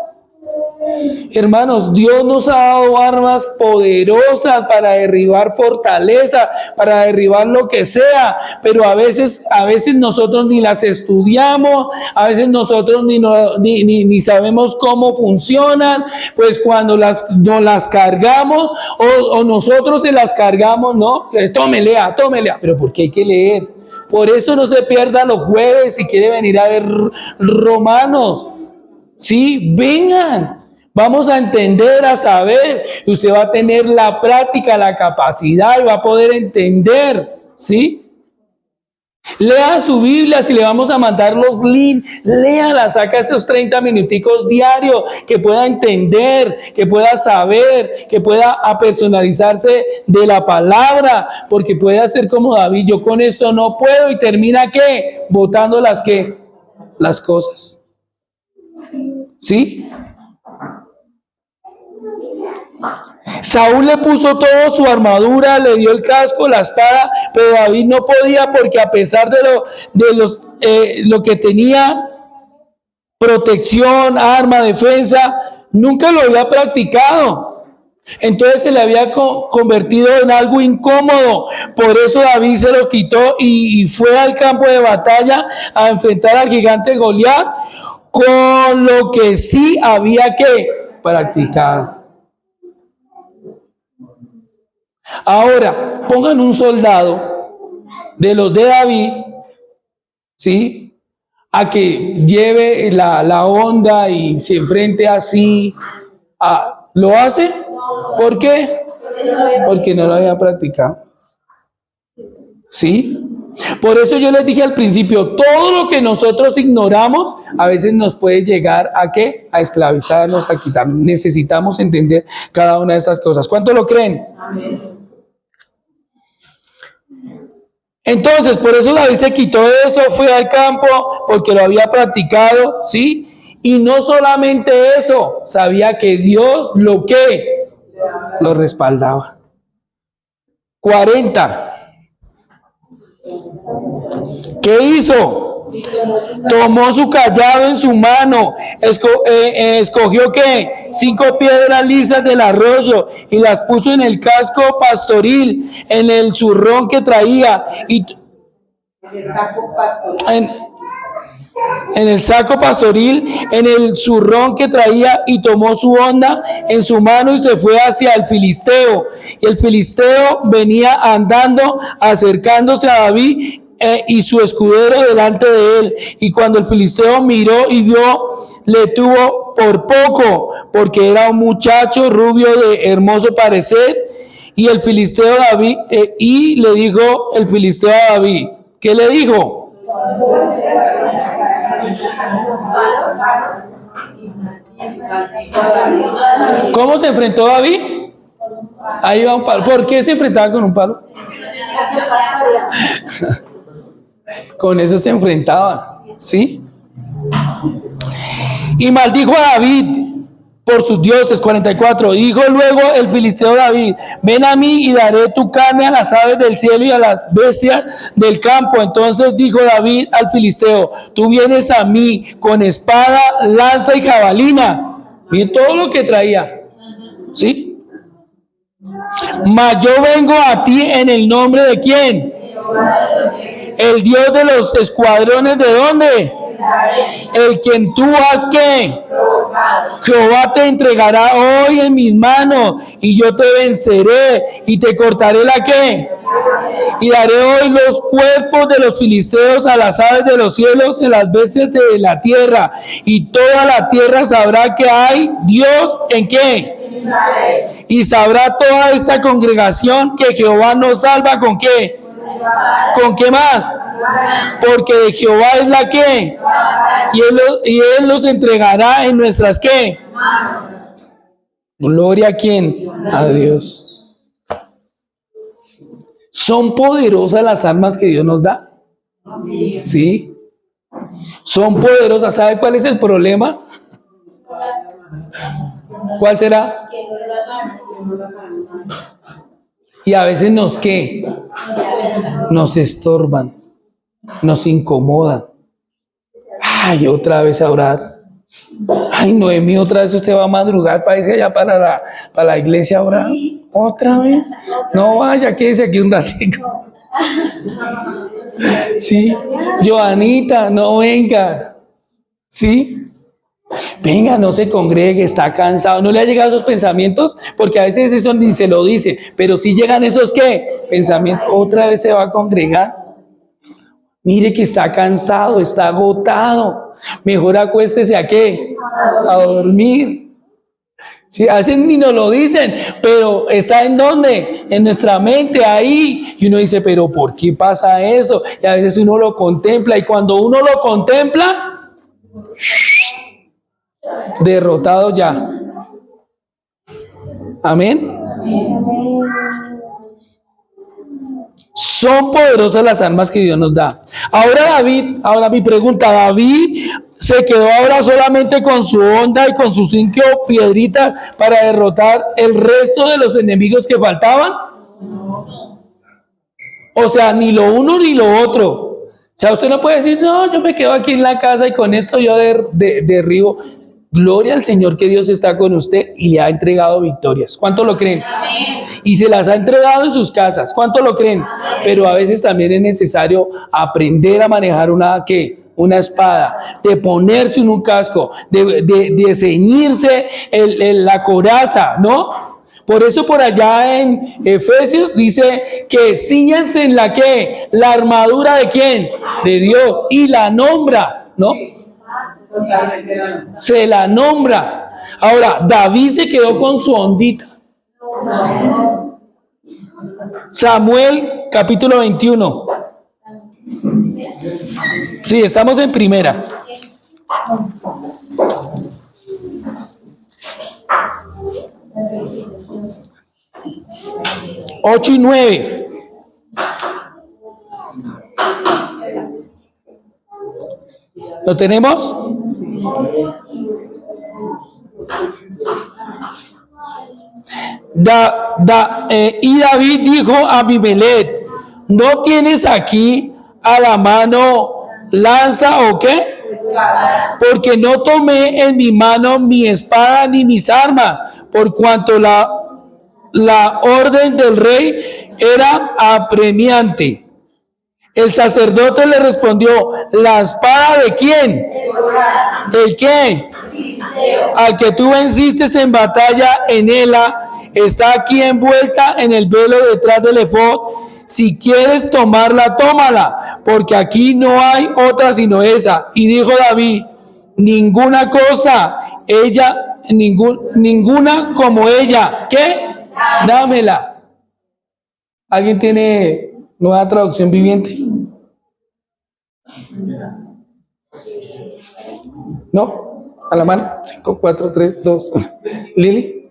Hermanos, Dios nos ha dado armas poderosas para derribar fortaleza, para derribar lo que sea, pero a veces nosotros ni las estudiamos, a veces nosotros ni sabemos cómo funcionan, pues cuando nos las cargamos o nosotros se las cargamos, ¿no? Tome, lea, pero ¿por qué hay que leer? Por eso no se pierda los jueves si quiere venir a ver Romanos. Sí, vengan. Vamos a entender, a saber, y usted va a tener la práctica, la capacidad y va a poder entender, ¿sí? Lea su Biblia, si le vamos a mandar los links, léala, saca esos 30 minuticos diarios, que pueda entender, que pueda saber, que pueda apersonalizarse de la palabra, porque puede hacer como David, yo con esto no puedo, y termina ¿qué? Botando las cosas, ¿sí? Saúl le puso toda su armadura, le dio el casco, la espada, pero David no podía porque a pesar de lo que tenía, protección, arma, defensa, nunca lo había practicado. Entonces se le había convertido en algo incómodo. Por eso David se lo quitó y fue al campo de batalla a enfrentar al gigante Goliat con lo que sí había que practicar. Ahora, pongan un soldado de los de David, ¿sí? A que lleve la onda y se enfrente así. ¿Lo hace? ¿Por qué? Porque no lo había practicado. ¿Sí? Por eso yo les dije al principio, todo lo que nosotros ignoramos, a veces nos puede llegar a ¿qué? A esclavizarnos, a quitarnos. Necesitamos entender cada una de estas cosas. ¿Cuánto lo creen? Amén. Entonces, por eso David se quitó eso, fue al campo, porque lo había practicado, ¿sí? Y no solamente eso, sabía que Dios lo respaldaba. 40. ¿Qué hizo? Tomó su callado en su mano, escogió ¿qué? 5 piedras lisas del arroyo y las puso en el casco pastoril, en el zurrón que traía y en el saco pastoril, en el zurrón que traía, y tomó su honda en su mano y se fue hacia el filisteo. Y el filisteo venía andando, acercándose a David y su escudero delante de él. Y cuando el filisteo miró y vio, le tuvo por poco, porque era un muchacho rubio de hermoso parecer. Y el filisteo David, y le dijo el filisteo a David, ¿qué le dijo? ¿Cómo se enfrentó David? Ahí va un palo. ¿Por qué se enfrentaba con un palo? Con eso se enfrentaba, ¿sí? Y maldijo a David por sus dioses. 44. Dijo luego el filisteo David, ven a mí y daré tu carne a las aves del cielo y a las bestias del campo. Entonces dijo David al filisteo, tú vienes a mí con espada, lanza y jabalina. Miren todo lo que traía, ¿sí? Mas yo vengo a ti en el nombre de ¿quién? El Dios de los escuadrones, ¿de dónde? El quien tú has ¿qué? Jehová te entregará hoy en mis manos y yo te venceré y te cortaré la ¿qué? Y daré hoy los cuerpos de los filisteos a las aves de los cielos y a las bestias de la tierra, y toda la tierra sabrá que hay Dios en ¿qué? Y sabrá toda esta congregación que Jehová nos salva ¿con qué? ¿Con qué más? Porque de Jehová es la ¿qué? Y él los entregará en nuestras ¿qué? Gloria a quién? A Dios. ¿Son poderosas las armas que Dios nos da? ¿Sí? Son poderosas. ¿Sabe cuál es el problema? ¿Cuál será? Y a veces nos ¿qué? nos estorban, nos incomodan. Ay, otra vez a orar. Ay, Noemí, otra vez usted va a madrugar para irse allá para la iglesia a orar. ¿Otra vez? No vaya, quédese aquí un ratito. Sí, Joanita, no venga. Sí, venga, no se congregue, está cansado. ¿No le ha llegado esos pensamientos? Porque a veces eso ni se lo dice, pero si llegan esos, ¿qué? Pensamientos, otra vez se va a congregar. Mire que está cansado, está agotado. Mejor acuéstese a qué? A dormir. Sí, a veces ni nos lo dicen, pero está en dónde, en nuestra mente, ahí. Y uno dice, pero ¿por qué pasa eso? Y a veces uno lo contempla, y cuando uno lo contempla, derrotado ya. Amén. Son poderosas las armas que Dios nos da. Ahora mi pregunta, David se quedó ahora solamente con su honda y con sus 5 piedritas para derrotar el resto de los enemigos que faltaban. O sea, ni lo uno ni lo otro. O sea, usted no puede decir, no, yo me quedo aquí en la casa y con esto yo derribo. Gloria al Señor que Dios está con usted y le ha entregado victorias. ¿Cuánto lo creen? Amén. Y se las ha entregado en sus casas. ¿Cuánto lo creen? Amén. Pero a veces también es necesario aprender a manejar una espada, de ponerse en un casco, de ceñirse la coraza, ¿no? Por eso por allá en Efesios dice que ciñanse en la que, la armadura de quién, de Dios, y la nombra, ¿no? Se la nombra. Ahora, David se quedó con su ondita. Samuel, capítulo 21. Sí, estamos en primera. Ocho y 9. ¿Lo tenemos? Y David dijo a Abimelech, ¿no tienes aquí a la mano lanza o qué? Porque no tomé en mi mano mi espada ni mis armas, por cuanto la orden del rey era apremiante. El sacerdote le respondió, ¿la espada de quién? ¿El qué? Al que tú venciste en batalla en Ela, está aquí envuelta en el velo detrás del efod. Si quieres tomarla, tómala, porque aquí no hay otra sino esa. Y dijo David, ninguna cosa, ninguna como ella. ¿Qué? Dámela. ¿Alguien tiene nueva traducción viviente? ¿No? A la mano. 5, 4, 3, 2. Lili.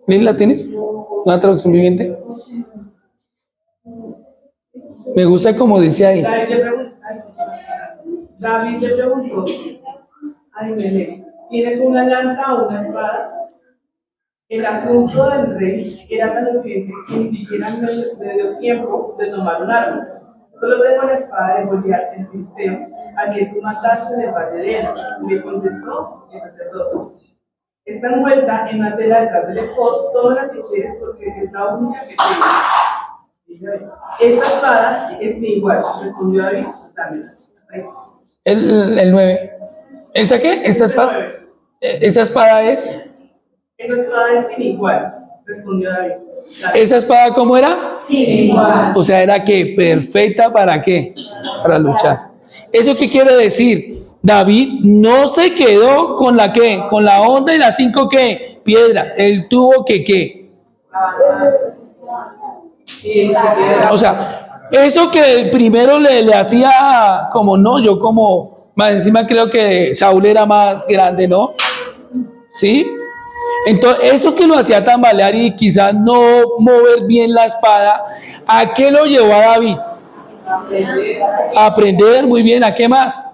¿Lili la tienes? ¿Nueva traducción viviente? Me gusta como dice ahí. David le preguntó a Abimelech, ¿tienes una lanza o una espada? El asunto del rey era tan urgente que ni siquiera me dio tiempo de tomar un arma. Solo tengo la espada de Goliat, el filisteo, al que tú mataste en el valle de Ela. Me contestó el sacerdote. Está envuelta en una tela detrás del efod, tómala si quieres, porque es la única que tengo. Esta espada es mi igual, respondió David, dámela. El 9. ¿Esa qué? ¿Esa espada? ¿Esa espada es? Esa espada es sin igual, respondió David. ¿Esa espada cómo era? Sin igual. O sea, ¿era qué? ¿Perfecta para qué? Para luchar. ¿Eso qué quiere decir? David no se quedó con la qué, con la honda y las 5 qué, piedras. Él tuvo que qué. O sea, eso que primero le hacía como no, yo como, más encima creo que Saúl era más grande, ¿no? ¿Sí? Entonces, eso que lo hacía tambalear y quizás no mover bien la espada, ¿a qué lo llevó a David? A aprender muy bien. ¿A qué más?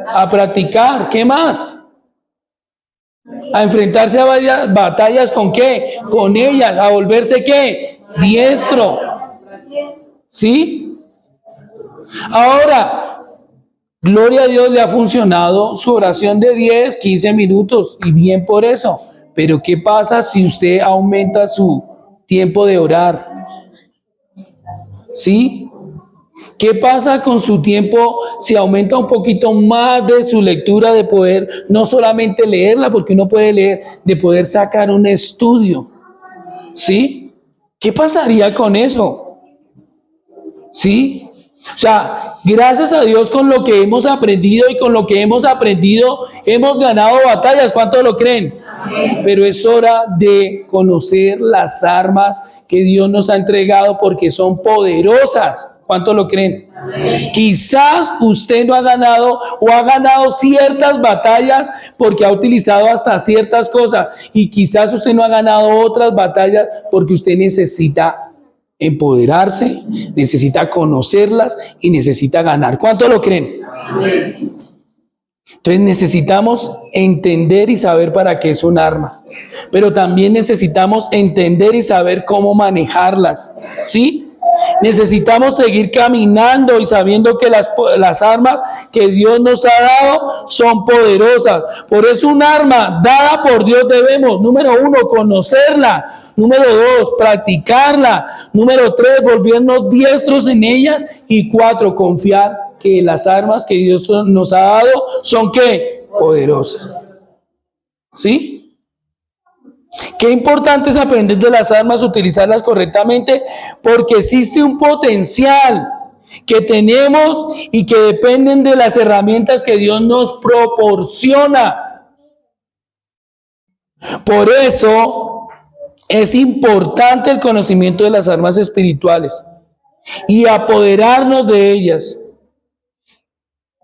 A practicar. ¿Qué más? A enfrentarse a varias batallas. ¿Con qué? Con ellas. A volverse ¿qué? Diestro. ¿Sí? Ahora, gloria a Dios, le ha funcionado su oración de 10, 15 minutos y bien por eso. Pero ¿qué pasa si usted aumenta su tiempo de orar? ¿Sí? ¿Qué pasa con su tiempo si aumenta un poquito más de su lectura, de poder no solamente leerla, porque uno puede leer, de poder sacar un estudio? ¿Sí? ¿Qué pasaría con eso? ¿Sí? O sea, gracias a Dios con lo que hemos aprendido y con lo que hemos aprendido, hemos ganado batallas. ¿Cuántos lo creen? Pero es hora de conocer las armas que Dios nos ha entregado porque son poderosas. ¿Cuántos lo creen? Quizás usted no ha ganado o ha ganado ciertas batallas porque ha utilizado hasta ciertas cosas y quizás usted no ha ganado otras batallas porque usted necesita empoderarse, necesita conocerlas y necesita ganar. ¿Cuántos lo creen? Entonces necesitamos entender y saber para qué es un arma, pero también necesitamos entender y saber cómo manejarlas, ¿sí? Necesitamos seguir caminando y sabiendo que las armas que Dios nos ha dado son poderosas. Por eso un arma dada por Dios debemos, número 1, conocerla. Número 2, practicarla. Número 3, volvernos diestros en ellas. Y 4, confiar que las armas que Dios nos ha dado son ¿qué? Poderosas. ¿Sí? Qué importante es aprender de las armas, utilizarlas correctamente, porque existe un potencial que tenemos y que dependen de las herramientas que Dios nos proporciona. Por eso es importante el conocimiento de las armas espirituales y apoderarnos de ellas.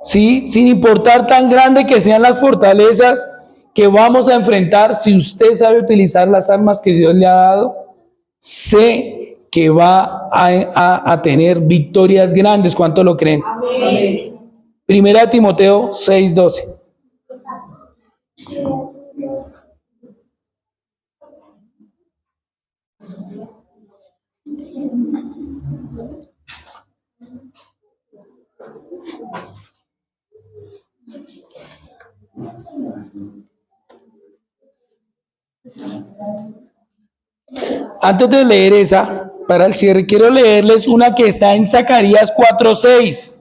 ¿Sí? Sin importar tan grande que sean las fortalezas que vamos a enfrentar, si usted sabe utilizar las armas que Dios le ha dado, sé que va a tener victorias grandes. ¿Cuánto lo creen? Amén. Primera Timoteo 6:12. Antes de leer esa, para el cierre, quiero leerles una que está en Zacarías 4:6.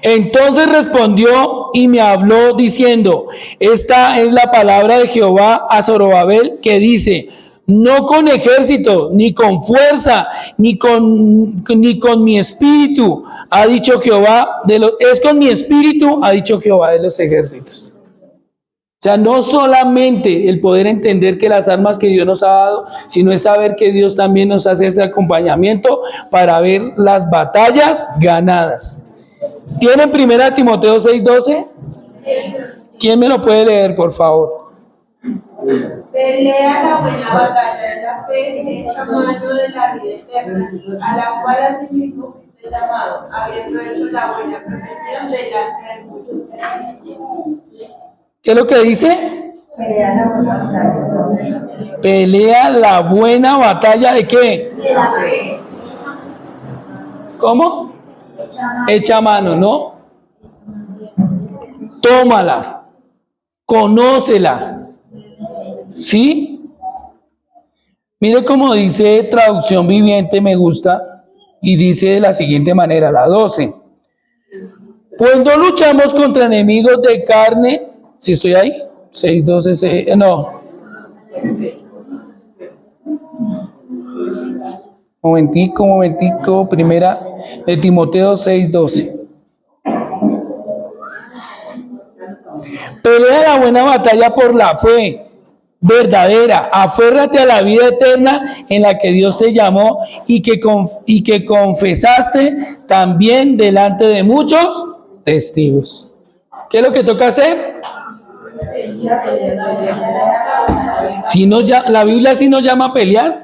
Entonces respondió y me habló diciendo, esta es la palabra de Jehová a Zorobabel que dice, no con ejército, ni con fuerza, ni con mi espíritu, ha dicho Jehová, es con mi espíritu, ha dicho Jehová de los ejércitos. O sea, no solamente el poder entender que las armas que Dios nos ha dado, sino es saber que Dios también nos hace ese acompañamiento para ver las batallas ganadas. ¿Tienen 1 Timoteo 6:12? ¿Quién me lo puede leer, por favor? Pelea la buena batalla de la fe, esta mano de la vida eterna, a la cual asimismo fuiste llamado, habiendo hecho la buena profesión delante de muchos. ¿Qué es lo que dice? Pelea la buena batalla. Pelea la buena batalla ¿de qué? De la fe. ¿Cómo? Echa mano, ¿no? Tómala, conócela, ¿sí? Mire cómo dice traducción viviente, me gusta, y dice de la siguiente manera, la 12. Pues no luchamos contra enemigos de carne, si estoy ahí, 6:12, no. Momentico, primera de Timoteo 6:12. Pelea la buena batalla por la fe verdadera, aférrate a la vida eterna en la que Dios te llamó y que confesaste también delante de muchos testigos. ¿Qué es lo que toca hacer? Si no, la Biblia sí nos llama a pelear.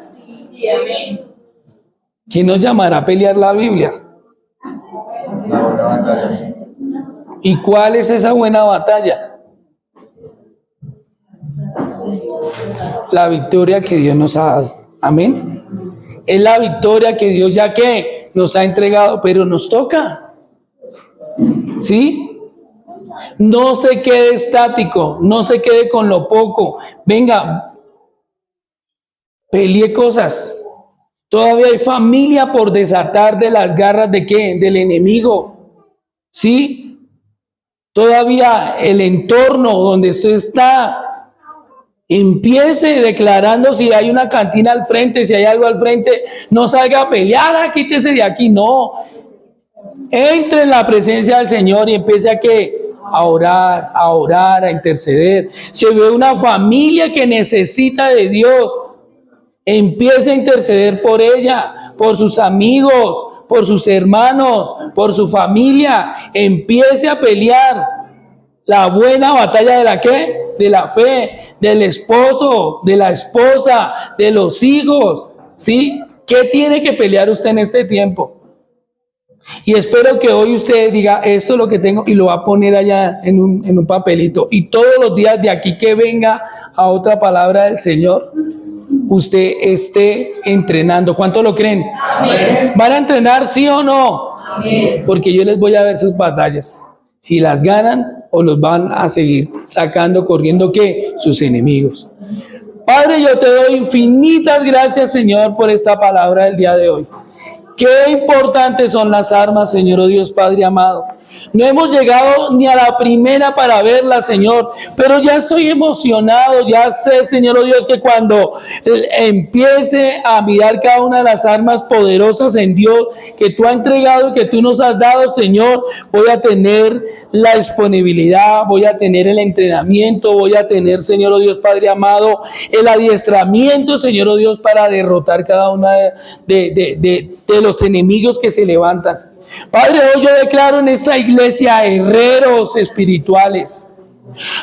¿Quién nos llamará a pelear la Biblia? La buena batalla. ¿Y cuál es esa buena batalla? La victoria que Dios nos ha dado. Amén. Es la victoria que Dios ya que nos ha entregado, pero nos toca. ¿Sí? No se quede estático, no se quede con lo poco. Venga, pelee cosas. Todavía hay familia por desatar de las garras de ¿qué? Del enemigo. ¿Sí? Todavía el entorno donde usted está. Empiece declarando si hay una cantina al frente, si hay algo al frente, no salga a pelear, quítese de aquí, no. Entre en la presencia del Señor y empiece a orar, a interceder. Si ve una familia que necesita de Dios, empiece a interceder por ella, por sus amigos, por sus hermanos, por su familia. Empiece a pelear la buena batalla de la ¿qué? De la fe, del esposo, de la esposa, de los hijos, ¿sí? ¿Qué tiene que pelear usted en este tiempo? Y espero que hoy usted diga, esto es lo que tengo, y lo va a poner allá en un papelito. Y todos los días de aquí que venga a otra palabra del Señor, usted esté entrenando. ¿Cuánto lo creen? Amén. ¿Van a entrenar sí o no? Amén. Porque yo les voy a ver sus batallas. Si las ganan o los van a seguir sacando, corriendo, ¿qué? Sus enemigos. Padre, yo te doy infinitas gracias, Señor, por esta palabra del día de hoy. Qué importantes son las armas, Señor, oh Dios Padre amado. No hemos llegado ni a la primera para verla, Señor, pero ya estoy emocionado, ya sé, Señor, oh Dios, que cuando empiece a mirar cada una de las armas poderosas en Dios que tú has entregado y que tú nos has dado, Señor, voy a tener la disponibilidad, voy a tener el entrenamiento, voy a tener, Señor, oh Dios Padre amado, el adiestramiento, Señor, oh Dios, para derrotar cada una de los enemigos que se levantan. Padre, hoy yo declaro en esta iglesia herreros espirituales.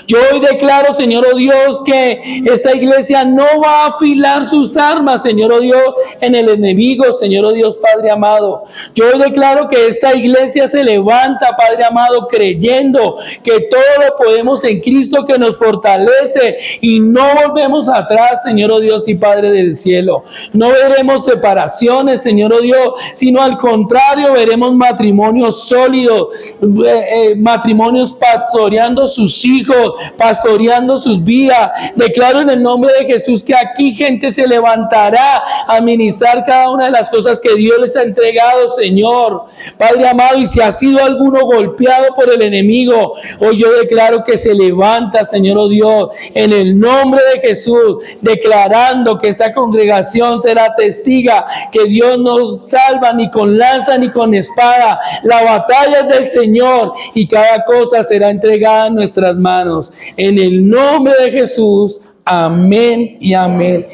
Yo hoy declaro, Señor, oh Dios, que esta iglesia no va a afilar sus armas, Señor, oh Dios, en el enemigo, Señor, oh Dios, Padre amado. Yo hoy declaro que esta iglesia se levanta, Padre amado, creyendo que todo lo podemos en Cristo que nos fortalece y no volvemos atrás, Señor, oh Dios y Padre del cielo. No veremos separaciones, Señor, oh Dios, sino al contrario, veremos matrimonios sólidos, matrimonios pastoreando sus hijos, pastoreando sus vidas. Declaro en el nombre de Jesús que aquí gente se levantará a ministrar cada una de las cosas que Dios les ha entregado, Señor. Padre amado, y si ha sido alguno golpeado por el enemigo, hoy yo declaro que se levanta, Señor, oh Dios, en el nombre de Jesús, declarando que esta congregación será testiga que Dios no salva ni con lanza ni con espada. La batalla es del Señor y cada cosa será entregada en nuestras manos. En el nombre de Jesús, amén y amén.